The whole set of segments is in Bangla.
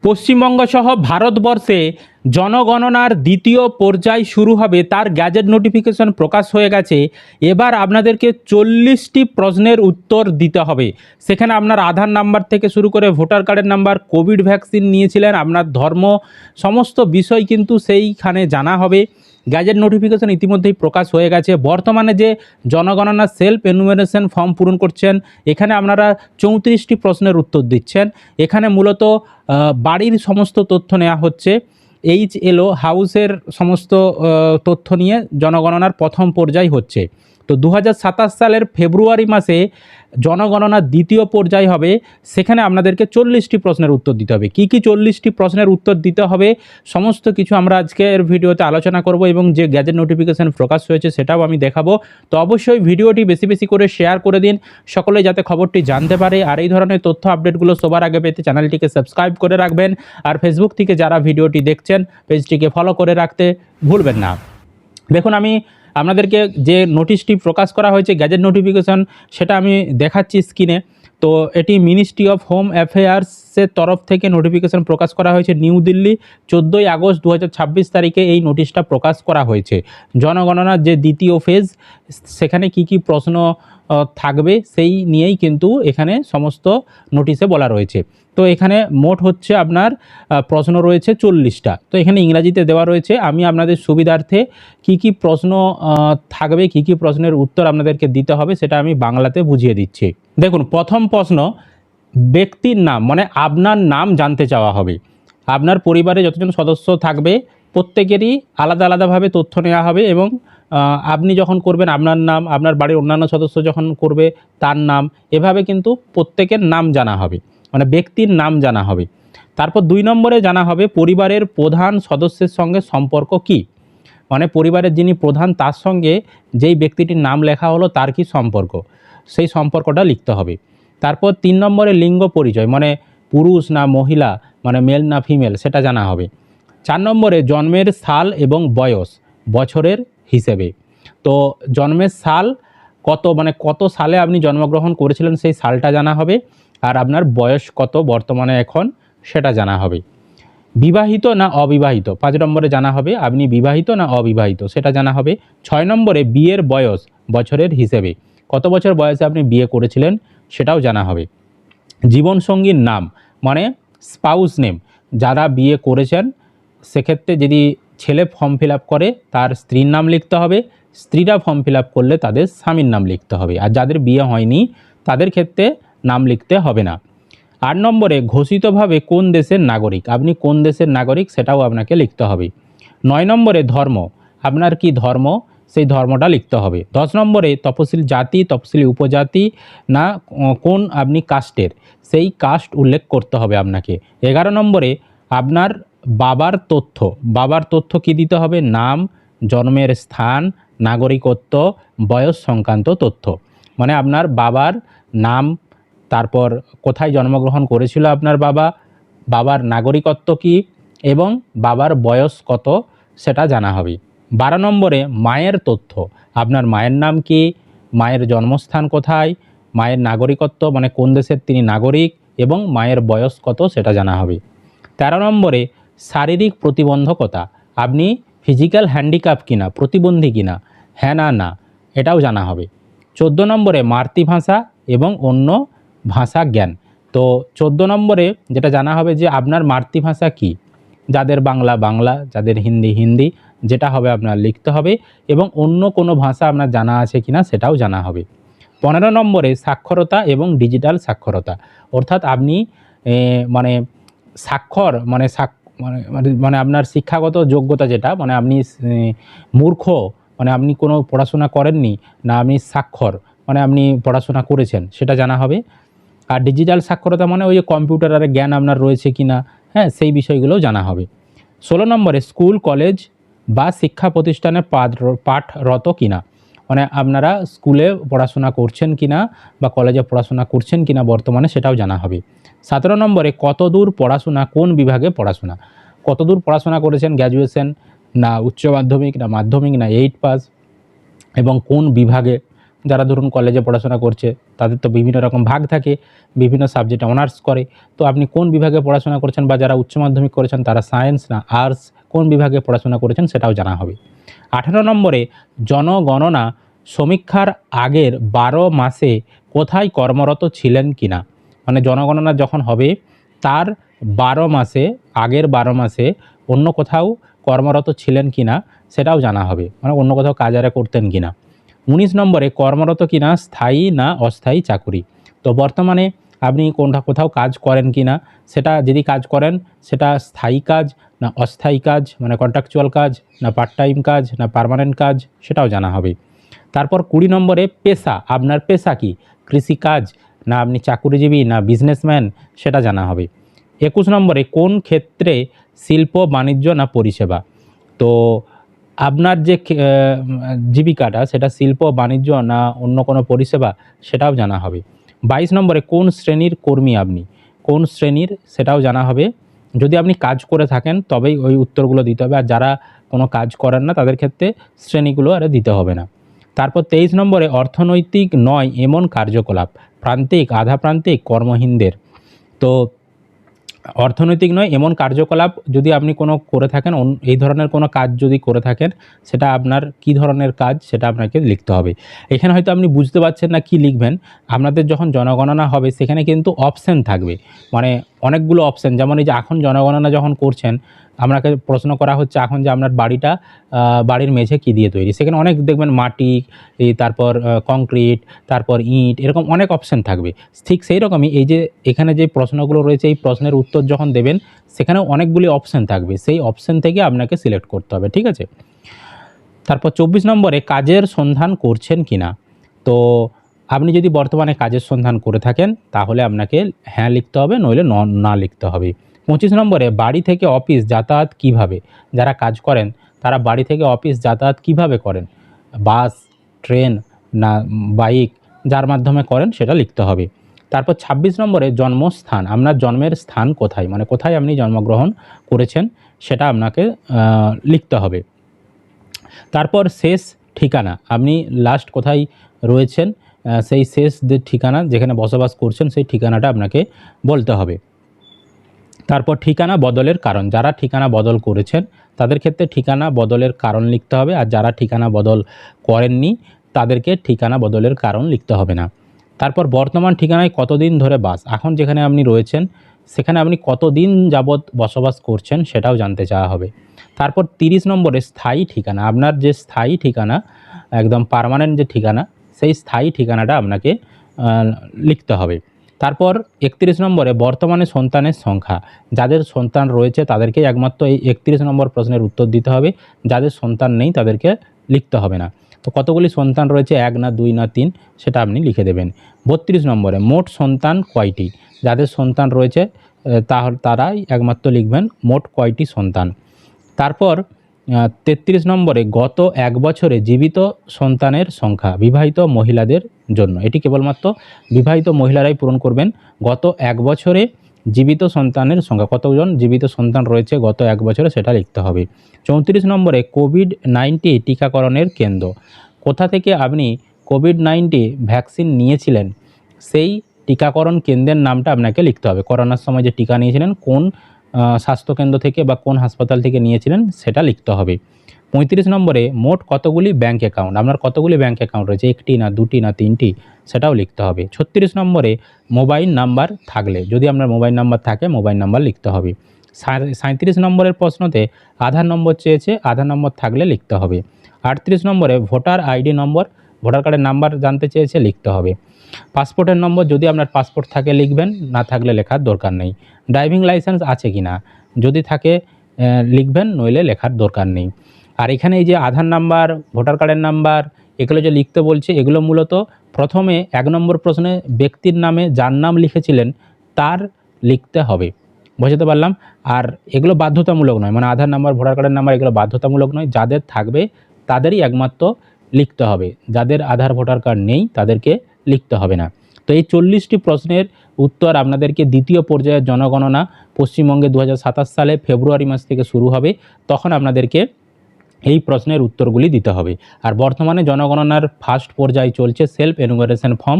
পশ্চিমবঙ্গ সহ ভারতবর্ষে জনগণনার দ্বিতীয় পর্যায় শুরু হবে, তার গ্যাজেট নোটিফিকেশন প্রকাশ হয়ে গেছে। এবার আপনাদেরকে 40টি প্রশ্নের উত্তর দিতে হবে। সেখানে আপনার আধার নাম্বার থেকে শুরু করে ভোটার কার্ডের নাম্বার, কোভিড ভ্যাকসিন নিয়েছিলেন, আপনার ধর্ম, সমস্ত বিষয় কিন্তু সেইখানে জানা হবে। গ্যাজেট নোটিফিকেশন ইতিমধ্যেই প্রকাশ হয়ে গেছে। বর্তমানে যে জনগণনা সেলফ এনুমেরেশন ফর্ম পূরণ করছেন, এখানে আপনারা 34টি প্রশ্নের উত্তর দিচ্ছেন। এখানে মূলত বাড়ির সমস্ত তথ্য নেওয়া হচ্ছে। HLO হাউসের সমস্ত তথ্য নিয়ে জনগণনার প্রথম পর্যায় হচ্ছে। তো 2027 সালের ফেব্রুয়ারি মাসে জনগণনার দ্বিতীয় পর্যায় হবে। সেখানে আপনাদেরকে 40টি প্রশ্নের উত্তর দিতে হবে। কি কি 40টি প্রশ্নের উত্তর দিতে হবে সমস্ত কিছু আমরা আজকের ভিডিওতে আলোচনা করব, এবং যে গ্যাজেট নোটিফিকেশন প্রকাশ হয়েছে সেটাও আমি দেখাবো। তো অবশ্যই ভিডিওটি বেশি বেশি করে শেয়ার করে দিন, সকলে যাতে খবরটি জানতে পারে। আর এই ধরনের তথ্য আপডেটগুলো সবার আগে পেতে চ্যানেলটিকে সাবস্ক্রাইব করে রাখবেন। আর ফেসবুক থেকে যারা ভিডিওটি দেখছেন পেজটিকে ফলো করে রাখতে ভুলবেন না। দেখুন, আমি আপনাদেরকে যে নোটিশটি প্রকাশ করা হয়েছে গ্যাজেট নোটিফিকেশন, সেটা আমি দেখাচ্ছি স্ক্রিনে। তো এটি মিনিস্ট্রি অফ হোম অ্যাফেয়ার্সের তরফ থেকে নোটিফিকেশন প্রকাশ করা হয়েছে। নিউ দিল্লি 14ই আগস্ট 2026 তারিখে এই নোটিশটা প্রকাশ করা হয়েছে। জনগণনার যে দ্বিতীয় ফেজ, সেখানে কি কি প্রশ্ন থাকবে সেই নিয়েই কিন্তু এখানে সমস্ত নোটিশে বলা রয়েছে। তো এখানে মোট হচ্ছে আপনার প্রশ্ন রয়েছে 40টা। তো এখানে ইংরাজিতে দেওয়া রয়েছে। আমি আপনাদের সুবিধার্থে কি কি প্রশ্ন থাকবে, কি কি প্রশ্নের উত্তর আপনাদেরকে দিতে হবে সেটা আমি বাংলাতে বুঝিয়ে দিচ্ছি। দেখুন, প্রথম প্রশ্ন, ব্যক্তির নাম মানে আপনার নাম জানতে চাওয়া হবে। আপনার পরিবারে যতজন সদস্য থাকবে প্রত্যেকেরই আলাদা আলাদাভাবে তথ্য নেওয়া হবে, এবং আপনি যখন করবেন আপনার নাম, আপনার বাড়ির অন্যান্য সদস্য যখন করবে তার নাম, এভাবে কিন্তু প্রত্যেকের নাম জানা হবে, মানে ব্যক্তির নাম জানা হবে। তারপর 2 নম্বরে জানা হবে পরিবারের প্রধান সদস্যের সঙ্গে সম্পর্ক কী, মানে পরিবারের যিনি প্রধান তার সঙ্গে যেই ব্যক্তিটির নাম লেখা হলো তার কি সম্পর্ক, সেই সম্পর্কটা লিখতে হবে। তারপর 3 নম্বরে লিঙ্গ পরিচয়, মানে পুরুষ না মহিলা, মানে মেল না ফিমেল, সেটা জানা হবে। 4 নম্বরে জন্মের সাল এবং বয়স বছরের হিসেবে। তো জন্মের সাল কত, মানে কত সালে আপনি জন্মগ্রহণ করেছিলেন সেই সালটা জানা হবে। আর আপনার বয়স কত বর্তমানে এখন সেটা জানা হবে। বিবাহিত না অবিবাহিত 5 নম্বরে জানা হবে। আপনি বিবাহিত না অবিবাহিত সেটা জানা হবে। 6 নম্বরে বিয়ের বয়স বছরের হিসেবে, কত বছর বয়সে আপনি বিয়ে করেছিলেন সেটাও জানা হবে। জীবনসঙ্গীর নাম মানে স্পাউস নেম, যারা বিয়ে করেছেন সেক্ষেত্রে যদি ছেলে ফর্ম ফিল আপ করে তার স্ত্রীর নাম লিখতে হবে, স্ত্রীরা ফর্ম ফিল আপ করলে তাদের স্বামীর নাম লিখতে হবে। আর যাদের বিয়ে হয়নি তাদের ক্ষেত্রে নাম লিখতে হবে না। 8 নম্বরে ঘোষিতভাবে কোন দেশের নাগরিক, আপনি কোন দেশের নাগরিক সেটাও আপনাকে লিখতে হবে। 9 নম্বরে ধর্ম, আপনার কি ধর্ম সেই ধর্মটা লিখতে হবে। 10 নম্বরে তপশিলি জাতি, তপশিলি উপজাতি না কোন আপনি কাস্টের, সেই কাস্ট উল্লেখ করতে হবে আপনাকে। 11 নম্বরে আপনার বাবার তথ্য কি দিতে হবে, নাম, জন্মের স্থান, নাগরিকত্ব, বয়স সংক্রান্ত তথ্য, মানে আপনার বাবার নাম, তারপর কোথায় জন্মগ্রহণ করেছিল আপনার বাবার নাগরিকত্ব কি, এবং বাবার বয়স কত সেটা জানা হবে। 12 নম্বরে মায়ের তথ্য, আপনার মায়ের নাম কি, মায়ের জন্মস্থান কোথায়, মায়ের নাগরিকত্ব মানে কোন দেশের তিনি নাগরিক, এবং মায়ের বয়স কত সেটা জানা হবে। 13 নম্বরে শারীরিক প্রতিবন্ধকতা, আপনি ফিজিক্যাল হ্যান্ডিক্যাপ কিনা, প্রতিবন্ধী কিনা, হ্যাঁ না না এটাও জানা হবে। 14 নম্বরে মাতৃভাষা এবং অন্য ভাষা জ্ঞান। তো 14 নম্বরে যেটা জানা হবে যে আপনার মাতৃভাষা কি, যাদের বাংলা বাংলা, যাদের হিন্দি হিন্দি, যেটা হবে আপনার লিখতে হবে, এবং অন্য কোনো ভাষা আপনার জানা আছে কিনা সেটাও জানা হবে। 15 নম্বরে সাক্ষরতা এবং ডিজিটাল সাক্ষরতা, অর্থাৎ আপনি মানে স্বাক্ষর মানে মানে আপনার শিক্ষাগত যোগ্যতা যেটা, মানে আপনি মূর্খ মানে আপনি কোনো পড়াশোনা করেননি না, আপনি স্বাক্ষর মানে আপনি পড়াশোনা করেছেন সেটা জানা হবে। আর ডিজিটাল সাক্ষরতা মানে ওই যে কম্পিউটারের জ্ঞান আপনার রয়েছে কিনা, হ্যাঁ সেই বিষয়গুলোও জানা হবে। 16 নম্বরে স্কুল কলেজ বা শিক্ষা প্রতিষ্ঠানে পাঠরত কিনা, মানে আপনারা স্কুলে পড়াশোনা করছেন কিনা বা কলেজে পড়াশোনা করছেন কিনা বর্তমানে সেটাও জানা হবে। 17 নম্বরে কতদূর পড়াশোনা, কোন বিভাগে পড়াশোনা, কতদূর পড়াশোনা করেছেন, গ্র্যাজুয়েশন না উচ্চ মাধ্যমিক না মাধ্যমিক না 8 পাস, এবং কোন বিভাগে, যারা ধরুন কলেজে পড়াশোনা করছে তাদের তো বিভিন্ন রকম ভাগ থাকে, বিভিন্ন সাবজেক্টে অনার্স করে। তো আপনি কোন বিভাগে পড়াশোনা করেছেন, বা যারা উচ্চ মাধ্যমিক করেছেন তারা সায়েন্স না আর্টস, কোন বিভাগে পড়াশোনা করেছেন সেটাও জানা হবে। 18 নম্বরে জনগণনা সমীক্ষার আগের 12 মাসে কোথায় কর্মরত ছিলেন কিনা, মানে জনগণনা যখন হবে তার 12 মাসে, আগের 12 মাসে অন্য কোথাও কর্মরত ছিলেন কিনা সেটাও জানা হবে, মানে অন্য কোথাও কাজ আরে করতেন কিনা। 19 নম্বরে কর্মরত কিনা স্থায়ী না অস্থায়ী চাকুরি, তো বর্তমানে আপনি কোথাও কাজ করেন কিনা, সেটা যদি কাজ করেন সেটা স্থায়ী কাজ না অস্থায়ী কাজ, মানে কন্ট্রাকচুয়াল কাজ না পার্ট টাইম কাজ না পার্মানেন্ট কাজ, সেটাও জানা হবে। তারপর 20 নম্বরে পেশা, আপনার পেশা কি, কৃষিকাজ না আপনি চাকুরিজীবী না বিজনেসম্যান, সেটা জানা হবে। 21 নম্বরে কোন ক্ষেত্রে শিল্প বাণিজ্য না পরিষেবা, তো আপনার যে জীবিকাটা সেটা শিল্প বাণিজ্য না অন্য কোনো পরিষেবা, সেটাও জানা হবে। 22 নম্বরে কোন শ্রেণীর কর্মী আপনি, কোন শ্রেণীর সেটাও জানা হবে। যদি আপনি কাজ করে থাকেন তবেই ওই উত্তরগুলো দিতে হবে, আর যারা কোনো কাজ করেন না তাদের ক্ষেত্রে শ্রেণীগুলো আর দিতে হবে না। তারপর 23 নম্বরে অর্থনৈতিক নয় এমন কার্যকলাপ, প্রান্তিক আধা প্রান্তিক কর্মহীনদের, তো অর্থনৈতিক নয় এমন কার্যকলাপ যদি আপনি কোনো করে থাকেন, এই ধরনের কোনো কাজ যদি করে থাকেন, সেটা আপনার কি ধরনের কাজ সেটা আপনাকে লিখতে হবে। এখানে হয়তো আপনি বুঝতে পারছেন না কি লিখবেন। আপনাদের যখন জনগণনা হবে সেখানে কিন্তু অপশান থাকবে, মানে অনেকগুলো অপশান, যেমন এই যে এখন জনগণনা যখন করছেন আপনাকে প্রশ্ন করা হচ্ছে এখন যে আপনার বাড়িটা বাড়ির মেঝে কী দিয়ে তৈরি, সেখানে অনেক দেখবেন মাটি, তারপর কংক্রিট, তারপর ইট, এরকম অনেক অপশান থাকবে। ঠিক সেই রকমই এই যে এখানে যে প্রশ্নগুলো রয়েছে এই প্রশ্নের উত্তর যখন দেবেন সেখানেও অনেকগুলি অপশান থাকবে, সেই অপশান থেকে আপনাকে সিলেক্ট করতে হবে, ঠিক আছে। তারপর 24 নম্বরে কাজের সন্ধান করছেন কিনা, তো আপনি যদি বর্তমানে কাজের সন্ধান করে থাকেন তাহলে আপনাকে হ্যাঁ লিখতে হবে, নইলে না লিখতে হবে। 25 নম্বরে বাড়ি থেকে অফিস যাতায়াত কিভাবে, যারা কাজ করেন তারা বাড়ি থেকে অফিস যাতায়াত কিভাবে করেন, বাস, ট্রেন না বাইক, যার মাধ্যমে করেন সেটা লিখতে হবে। তারপর 26 নম্বরে জন্মস্থান, আপনার জন্মের স্থান কোথায়, মানে কোথায় আপনি জন্মগ্রহণ করেছেন সেটা আপনাকে লিখতে হবে। তারপর শেষ ঠিকানা, আপনি লাস্ট কোথায় রয়েছেন সেই শেষ যে ঠিকানা যেখানে বসবাস করছেন সেই ঠিকানাটা আপনাকে বলতে হবে। তারপর ঠিকানা বদলের কারণ, যারা ঠিকানা বদল করেছেন তাদের ক্ষেত্রে ঠিকানা বদলের কারণ লিখতে হবে, আর যারা ঠিকানা বদল করেননি তাদেরকে ঠিকানা বদলের কারণ লিখতে হবে না। তারপর বর্তমান ঠিকানায় কতদিন ধরে বাস, এখন যেখানে আপনি রয়েছেন সেখানে আপনি কতদিন যাবৎ বসবাস করছেন সেটাও জানতে চাওয়া হবে। তারপর 30 নম্বরে স্থায়ী ঠিকানা, আপনার যে স্থায়ী ঠিকানা একদম পার্মানেন্ট যে ঠিকানা সেই স্থায়ী ঠিকানাটা আপনাকে লিখতে হবে। তারপর 31 নম্বরে বর্তমানে সন্তানের সংখ্যা, যাদের সন্তান রয়েছে তাদেরকেই একমাত্র এই 31 নম্বর প্রশ্নের উত্তর দিতে হবে, যাদের সন্তান নেই তাদেরকে লিখতে হবে না। তো কতগুলি সন্তান রয়েছে, 1 না 2 না 3, সেটা আপনি লিখে দেবেন। 32 নম্বরে মোট সন্তান কয়টি, যাদের সন্তান রয়েছে তারাই একমাত্র লিখবেন মোট কয়টি সন্তান। তারপর 33 নম্বরে গত 1 বছরে জীবিত সন্তানের সংখ্যা বিবাহিত মহিলাদের জন্য, এটি কেবলমাত্র বিবাহিত মহিলারাই পূরণ করবেন। গত 1 বছরে জীবিত সন্তানের সংখ্যা, কতজন জীবিত সন্তান রয়েছে গত 1 বছরে সেটা লিখতে হবে। 34 নম্বরে কোভিড-19 টিকাকরণের কেন্দ্র, কোথা থেকে আপনি কোভিড-19 ভ্যাকসিন নিয়েছিলেন সেই টিকাকরণ কেন্দ্রের নামটা আপনাকে লিখতে হবে। করোনার সময় যে টিকা নিয়েছিলেন কোন স্বাস্থ্যকেন্দ্র থেকে বা কোন হাসপাতাল থেকে নিয়েছিলেন সেটা লিখতে হবে। 35 নম্বরে মোট কতগুলি ব্যাঙ্ক অ্যাকাউন্ট, আপনার কতগুলি ব্যাঙ্ক অ্যাকাউন্ট রয়েছে, 1টি না 2টি না 3টি, সেটাও লিখতে হবে। 36 নম্বরে মোবাইল নাম্বার থাকলে, যদি আপনার মোবাইল নাম্বার থাকে মোবাইল নাম্বার লিখতে হবে। 37 নম্বরের প্রশ্নতে আধার নম্বর চেয়েছে, আধার নম্বর থাকলে লিখতে হবে। 38 নম্বরে ভোটার আইডি নম্বর, ভোটার কার্ডের নাম্বার জানতে চেয়েছে, লিখতে হবে। পাসপোর্টের নম্বর, যদি আপনার পাসপোর্ট থাকে লিখবেন, না থাকলে লেখার দরকার নেই। ড্রাইভিং লাইসেন্স আছে কি না, যদি থাকে লিখবেন, নইলে লেখার দরকার নেই। আর এখানে এই যে আধার নাম্বার, ভোটার কার্ডের নাম্বার, এগুলো যে লিখতে বলছে এগুলো মূলত প্রথমে 1 নম্বর প্রশ্নে ব্যক্তির নামে যার নাম লিখেছিলেন তার লিখতে হবে, বুঝতে পারলাম। আর এগুলো বাধ্যতামূলক নয়, মানে আধার নাম্বার, ভোটার কার্ডের নাম্বার এগুলো বাধ্যতামূলক নয়, যাদের থাকবে তাদেরই একমাত্র লিখতে হবে, যাদের আধার ভোটার কার্ড নেই তাদেরকে লিখতে হবে না। তো এই 40টি প্রশ্নের উত্তর আপনাদেরকে দ্বিতীয় পর্যায়ের জনগণনা পশ্চিমবঙ্গে 2027 সালে ফেব্রুয়ারি মাস থেকে শুরু হবে, তখন আপনাদেরকে এই প্রশ্নের উত্তরগুলি দিতে হবে। আর বর্তমানে জনগণনার ফার্স্ট পর্যায়ে চলছে সেলফ এনুমারেশন ফর্ম,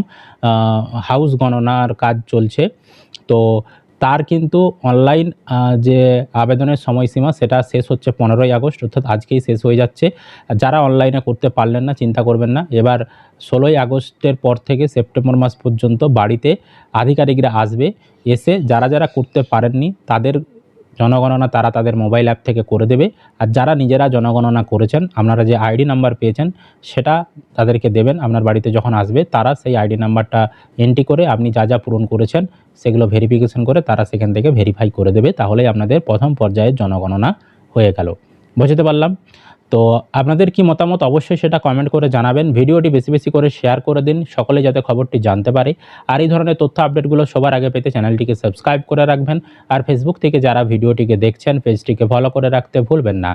হাউস গণনার কাজ চলছে। তো তার কিন্তু অনলাইন যে আবেদনের সময়সীমা সেটা শেষ হচ্ছে 15ই আগস্ট, অর্থাৎ আজকেই শেষ হয়ে যাচ্ছে। যারা অনলাইনে করতে পারলেন না চিন্তা করবেন না, এবার 16ই আগস্টের পর থেকে সেপ্টেম্বর মাস পর্যন্ত বাড়িতে আধিকারিকরা আসবে, এসে যারা যারা করতে পারেননি তাদের জনগণনা তারা তাদের মোবাইল অ্যাপ থেকে করে দেবে। আর যারা নিজেরা জনগণনা করেছেন আপনারা যে আইডি নাম্বার পেয়েছেন সেটা তাদেরকে দেবেন। আপনার বাড়িতে যখন আসবে তারা সেই আইডি নাম্বারটা এন্ট্রি করে আপনি যা যা পূরণ করেছেন সেগুলো ভেরিফিকেশন করে তারা সেখান থেকে ভেরিফাই করে দেবে। তাহলেই আপনাদের প্রথম পর্যায়ের জনগণনা হয়ে গেল। বুঝতে পারলাম? তো আপনাদের কি মতামত অবশ্যই সেটা কমেন্ট করে জানাবেন। ভিডিওটি বেশি বেশি করে শেয়ার করে দিন, সকলে যাতে খবরটি জানতে পারে। আর এই ধরনের তথ্য আপডেটগুলো সবার আগে পেতে চ্যানেলটিকে সাবস্ক্রাইব করে রাখবেন। আর ফেসবুক থেকে যারা ভিডিওটিকে দেখছেন পেজটিকে ফলো করে রাখতে ভুলবেন না।